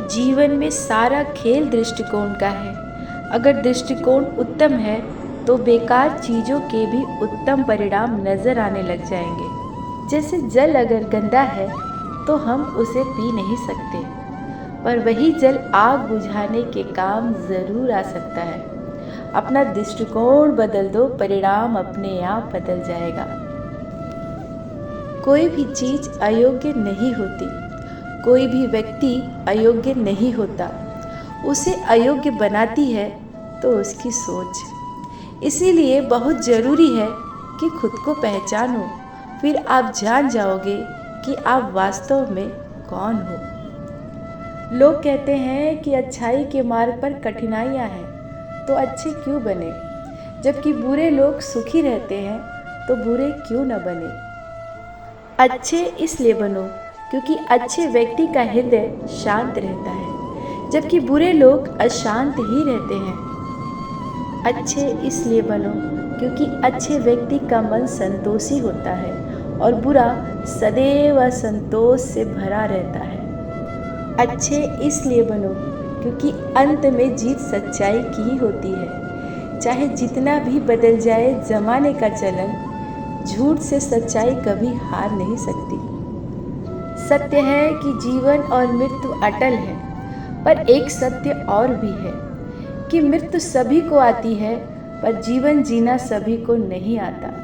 जीवन में सारा खेल दृष्टिकोण का है। अगर दृष्टिकोण उत्तम है तो बेकार चीज़ों के भी उत्तम परिणाम नज़र आने लग जाएंगे। जैसे जल अगर गंदा है तो हम उसे पी नहीं सकते, पर वही जल आग बुझाने के काम ज़रूर आ सकता है। अपना दृष्टिकोण बदल दो, परिणाम अपने आप बदल जाएगा। कोई भी चीज़ अयोग्य नहीं होती, कोई भी व्यक्ति अयोग्य नहीं होता। उसे अयोग्य बनाती है तो उसकी सोच। इसीलिए बहुत ज़रूरी है कि खुद को पहचानो, फिर आप जान जाओगे कि आप वास्तव में कौन हो। लोग कहते हैं कि अच्छाई के मार्ग पर कठिनाइयाँ हैं तो अच्छे क्यों बने, जबकि बुरे लोग सुखी रहते हैं तो बुरे क्यों न बने। अच्छे इसलिए बनो क्योंकि अच्छे व्यक्ति का हृदय शांत रहता है, जबकि बुरे लोग अशांत ही रहते हैं। अच्छे इसलिए बनो क्योंकि अच्छे व्यक्ति का मन संतोषी होता है और बुरा सदैव असंतोष से भरा रहता है। अच्छे इसलिए बनो क्योंकि अंत में जीत सच्चाई की ही होती है। चाहे जितना भी बदल जाए जमाने का चलन, झूठ से सच्चाई कभी हार नहीं सकती। सत्य है कि जीवन और मृत्यु अटल है, पर एक सत्य और भी है कि मृत्यु सभी को आती है, पर जीवन जीना सभी को नहीं आता।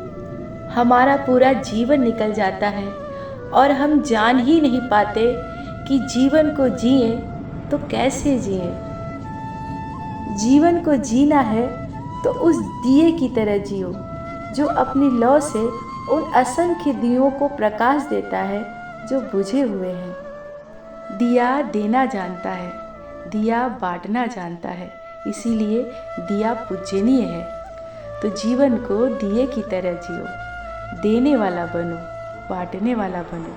हमारा पूरा जीवन निकल जाता है और हम जान ही नहीं पाते कि जीवन को जिए तो कैसे जिए। जीवन को जीना है तो उस दिए की तरह जियो जो अपनी लौ से उन असंख्य दियों को प्रकाश देता है जो बुझे हुए हैं। दिया देना जानता है, दिया बांटना जानता है, इसीलिए दिया पूजनीय है। तो जीवन को दिए की तरह जियो, देने वाला बनो, बांटने वाला बनो।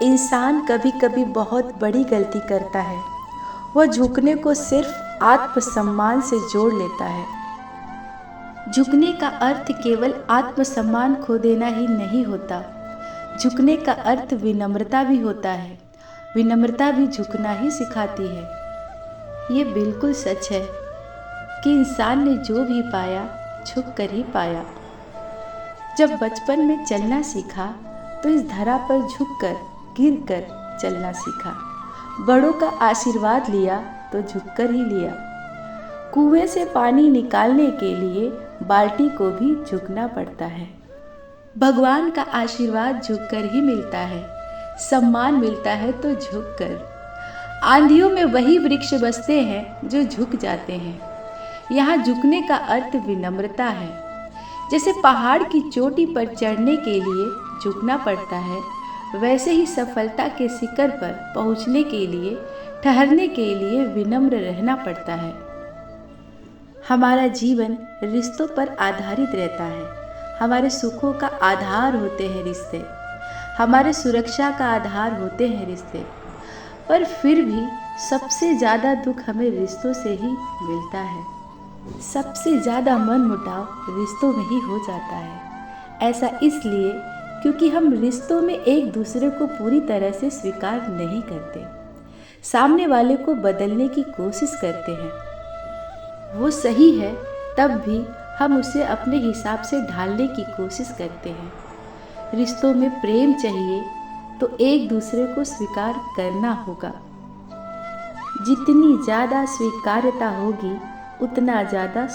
इंसान कभी कभी बहुत बड़ी गलती करता है। वह झुकने को सिर्फ आत्मसम्मान से जोड़ लेता है। झुकने का अर्थ केवल आत्मसम्मान खो देना ही नहीं होता। झुकने का अर्थ विनम्रता भी होता है। विनम्रता भी झुकना ही सिखाती है। ये बिल्कुल सच है कि इंसान ने जो भी पाया झुक कर ही पाया। जब बचपन में चलना सीखा तो इस धरा पर झुककर, गिरकर चलना सीखा। बड़ों का आशीर्वाद लिया तो झुककर ही लिया। कुएं से पानी निकालने के लिए बाल्टी को भी झुकना पड़ता है। भगवान का आशीर्वाद झुककर ही मिलता है। सम्मान मिलता है तो झुककर। आंधियों में वही वृक्ष बसते हैं जो झुक जाते हैं। यहाँ झुकने का अर्थ विनम्रता है। जैसे पहाड़ की चोटी पर चढ़ने के लिए झुकना पड़ता है, वैसे ही सफलता के शिखर पर पहुँचने के लिए, ठहरने के लिए विनम्र रहना पड़ता है। हमारा जीवन रिश्तों पर आधारित रहता है। हमारे सुखों का आधार होते हैं रिश्ते, हमारे सुरक्षा का आधार होते हैं रिश्ते, पर फिर भी सबसे ज़्यादा दुख हमें रिश्तों से ही मिलता है। सबसे ज़्यादा मनमुटाव रिश्तों में ही हो जाता है। ऐसा इसलिए क्योंकि हम रिश्तों में एक दूसरे को पूरी तरह से स्वीकार नहीं करते, सामने वाले को बदलने की कोशिश करते हैं। वो सही है तब भी हम उसे अपने हिसाब से ढालने की कोशिश करते हैं। रिश्तों में प्रेम चाहिए तो एक दूसरे को स्वीकार करना होगा। जितनी ज़्यादा स्वीकार्यता होगी उतना ज़्यादा